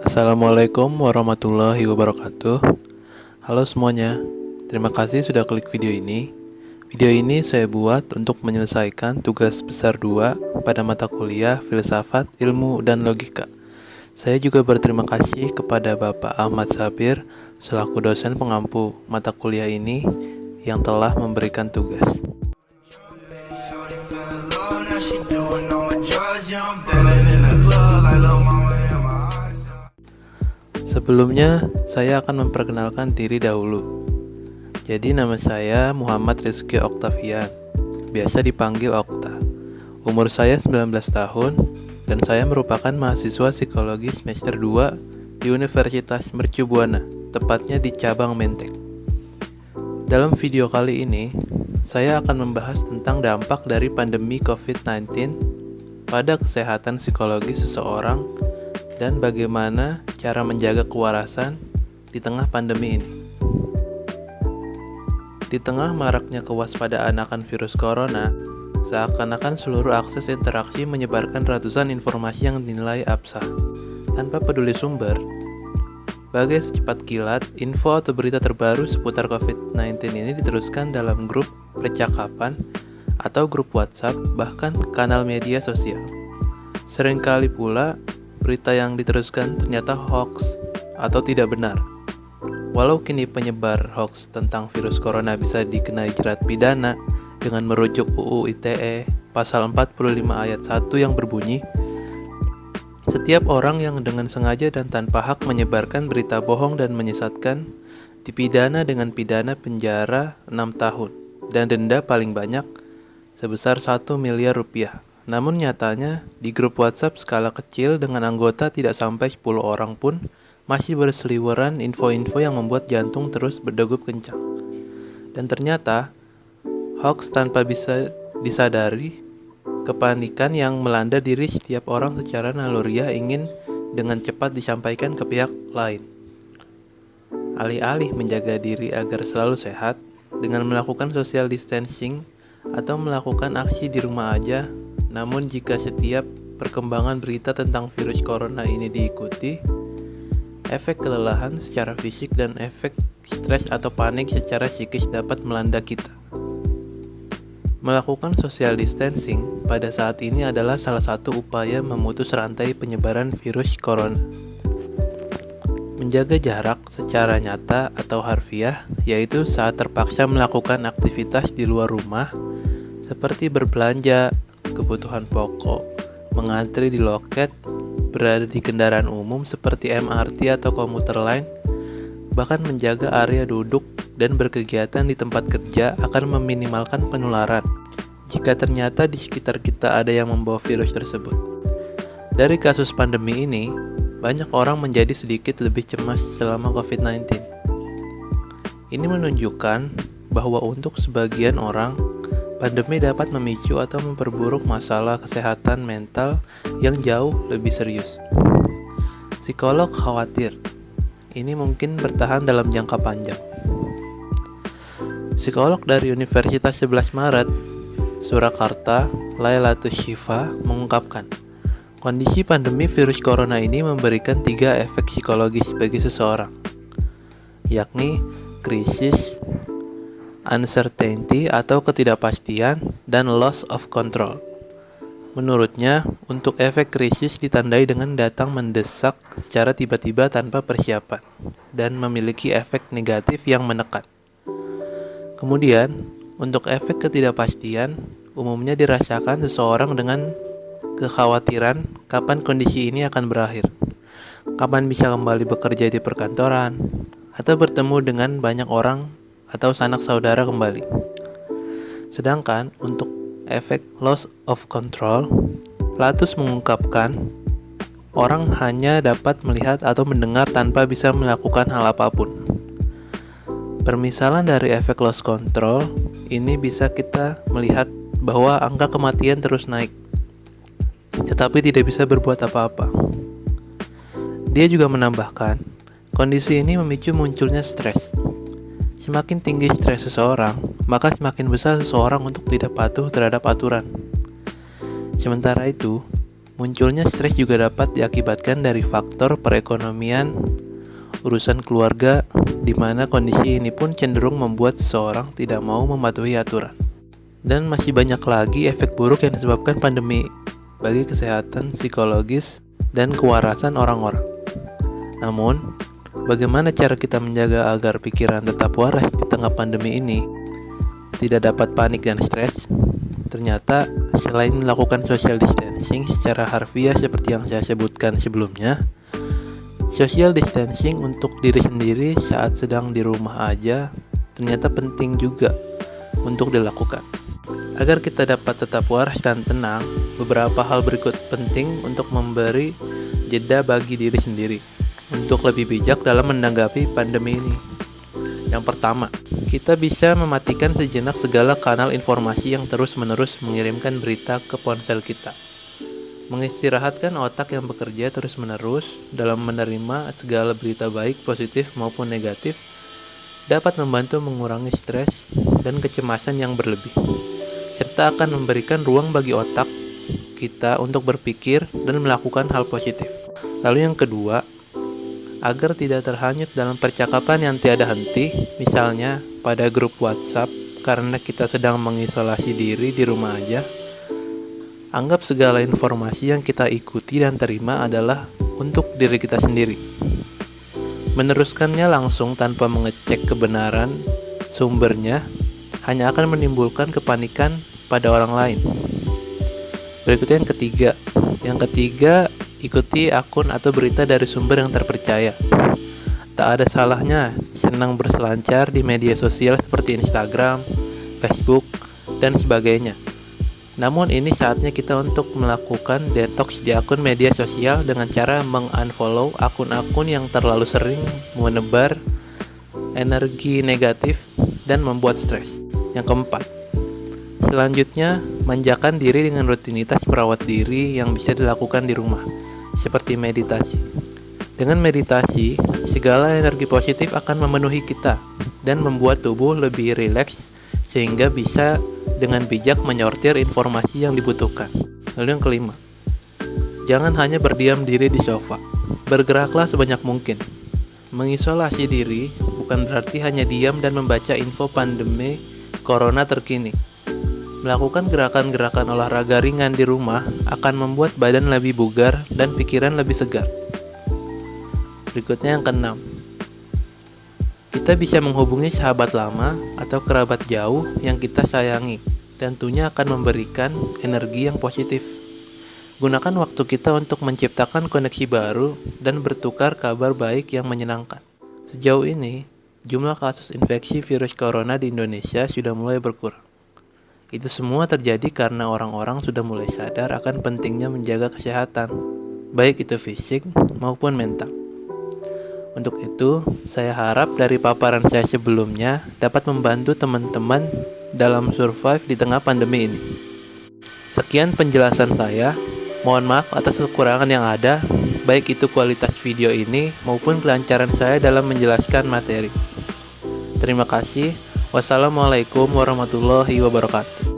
Assalamualaikum warahmatullahi wabarakatuh. Halo semuanya, terima kasih sudah klik video ini. Video ini saya buat untuk menyelesaikan tugas besar 2 pada mata kuliah Filsafat, Ilmu, dan Logika. Saya juga berterima kasih kepada Bapak Ahmad Sabir selaku dosen pengampu mata kuliah ini yang telah memberikan tugas. Sebelumnya, saya akan memperkenalkan diri dahulu. Jadi nama saya Muhammad Rizky Oktavian, biasa dipanggil Okta. Umur saya 19 tahun, dan saya merupakan mahasiswa psikologi semester 2 di Universitas Mercu Buana, tepatnya di cabang Menteng. Dalam video kali ini, saya akan membahas tentang dampak dari pandemi COVID-19 pada kesehatan psikologi seseorang dan bagaimana cara menjaga kewarasan di tengah pandemi ini. Di tengah maraknya kewaspadaan akan virus corona, seakan-akan seluruh akses interaksi menyebarkan ratusan informasi yang dinilai absah. Tanpa peduli sumber, bagai secepat kilat, info atau berita terbaru seputar COVID-19 ini diteruskan dalam grup percakapan atau grup WhatsApp, bahkan kanal media sosial. Seringkali pula, berita yang diteruskan ternyata hoax atau tidak benar. Walau kini penyebar hoax tentang virus corona bisa dikenai jerat pidana dengan merujuk UU ITE pasal 45 ayat 1 yang berbunyi, setiap orang yang dengan sengaja dan tanpa hak menyebarkan berita bohong dan menyesatkan dipidana dengan pidana penjara 6 tahun dan denda paling banyak sebesar 1 miliar rupiah. Namun nyatanya, di grup WhatsApp skala kecil dengan anggota tidak sampai 10 orang pun masih berseliweran info-info yang membuat jantung terus berdegup kencang. Dan ternyata, hoax tanpa bisa disadari, kepanikan yang melanda diri setiap orang secara naluriah ingin dengan cepat disampaikan ke pihak lain. Alih-alih menjaga diri agar selalu sehat, dengan melakukan social distancing atau melakukan aksi di rumah aja. Namun jika setiap perkembangan berita tentang virus corona ini diikuti, efek kelelahan secara fisik dan efek stres atau panik secara psikis dapat melanda kita. Melakukan social distancing pada saat ini adalah salah satu upaya memutus rantai penyebaran virus corona. Menjaga jarak secara nyata atau harfiah, yaitu saat terpaksa melakukan aktivitas di luar rumah, seperti berbelanja, kebutuhan pokok, mengantri di loket, berada di kendaraan umum seperti MRT atau komuter lain, bahkan menjaga area duduk dan berkegiatan di tempat kerja akan meminimalkan penularan jika ternyata di sekitar kita ada yang membawa virus tersebut. Dari kasus pandemi ini, banyak orang menjadi sedikit lebih cemas selama COVID-19. Ini menunjukkan bahwa untuk sebagian orang, pandemi dapat memicu atau memperburuk masalah kesehatan mental yang jauh lebih serius. Psikolog khawatir ini mungkin bertahan dalam jangka panjang. Psikolog dari Universitas 11 Maret, Surakarta, Lailatul Syifa mengungkapkan, kondisi pandemi virus corona ini memberikan 3 efek psikologis bagi seseorang, yakni krisis, uncertainty atau ketidakpastian, dan loss of control. Menurutnya, untuk efek krisis ditandai dengan datang mendesak secara tiba-tiba tanpa persiapan dan memiliki efek negatif yang menekan. Kemudian, untuk efek ketidakpastian, umumnya dirasakan seseorang dengan kekhawatiran kapan kondisi ini akan berakhir, kapan bisa kembali bekerja di perkantoran, atau bertemu dengan banyak orang atau sanak saudara kembali. Sedangkan untuk efek loss of control, Platus mengungkapkan orang hanya dapat melihat atau mendengar tanpa bisa melakukan hal apapun. Permisalan dari efek loss control ini bisa kita melihat bahwa angka kematian terus naik, tetapi tidak bisa berbuat apa-apa. Dia juga menambahkan, kondisi ini memicu munculnya stres. Semakin tinggi stres seseorang, maka semakin besar seseorang untuk tidak patuh terhadap aturan. Sementara itu, Munculnya stres juga dapat diakibatkan dari faktor perekonomian, urusan keluarga, di mana kondisi ini pun cenderung membuat seseorang tidak mau mematuhi aturan. Dan masih banyak lagi efek buruk yang disebabkan pandemi bagi kesehatan psikologis dan kewarasan orang-orang. Namun, bagaimana cara kita menjaga agar pikiran tetap waras di tengah pandemi ini? Tidak dapat panik dan stres. Ternyata, selain melakukan social distancing secara harfiah seperti yang saya sebutkan sebelumnya, social distancing untuk diri sendiri saat sedang di rumah aja ternyata penting juga untuk dilakukan. Agar kita dapat tetap waras dan tenang, beberapa hal berikut penting untuk memberi jeda bagi diri sendiri untuk lebih bijak dalam menanggapi pandemi ini. Yang pertama, kita bisa mematikan sejenak segala kanal informasi yang terus-menerus mengirimkan berita ke ponsel kita. Mengistirahatkan otak yang bekerja terus-menerus dalam menerima segala berita baik, positif maupun negatif dapat membantu mengurangi stres dan kecemasan yang berlebih, serta akan memberikan ruang bagi otak kita untuk berpikir dan melakukan hal positif. Lalu yang kedua, agar tidak terhanyut dalam percakapan yang tiada henti, misalnya pada grup WhatsApp karena kita sedang mengisolasi diri di rumah aja, anggap segala informasi yang kita ikuti dan terima adalah untuk diri kita sendiri. Meneruskannya langsung tanpa mengecek kebenaran sumbernya hanya akan menimbulkan kepanikan pada orang lain. Berikutnya yang ketiga. Yang ketiga, ikuti akun atau berita dari sumber yang terpercaya. Tak ada salahnya senang berselancar di media sosial seperti Instagram, Facebook, dan sebagainya. Namun ini saatnya kita untuk melakukan detox di akun media sosial dengan cara mengunfollow akun-akun yang terlalu sering menebar energi negatif dan membuat stres. Yang keempat, selanjutnya manjakan diri dengan rutinitas merawat diri yang bisa dilakukan di rumah, seperti meditasi. Dengan meditasi, segala energi positif akan memenuhi kita dan membuat tubuh lebih rileks sehingga bisa dengan bijak menyortir informasi yang dibutuhkan. Lalu yang kelima, jangan hanya berdiam diri di sofa. Bergeraklah sebanyak mungkin. Mengisolasi diri bukan berarti hanya diam dan membaca info pandemi corona terkini. Melakukan gerakan-gerakan olahraga ringan di rumah akan membuat badan lebih bugar dan pikiran lebih segar. Berikutnya yang keenam, kita bisa menghubungi sahabat lama atau kerabat jauh yang kita sayangi. Tentunya akan memberikan energi yang positif. Gunakan waktu kita untuk menciptakan koneksi baru dan bertukar kabar baik yang menyenangkan. Sejauh ini, jumlah kasus infeksi virus corona di Indonesia sudah mulai berkurang. Itu semua terjadi karena orang-orang sudah mulai sadar akan pentingnya menjaga kesehatan, baik itu fisik maupun mental. Untuk itu, saya harap dari paparan saya sebelumnya dapat membantu teman-teman dalam survive di tengah pandemi ini. Sekian penjelasan saya. Mohon maaf atas kekurangan yang ada, baik itu kualitas video ini maupun kelancaran saya dalam menjelaskan materi. Terima kasih. Wassalamualaikum warahmatullahi wabarakatuh.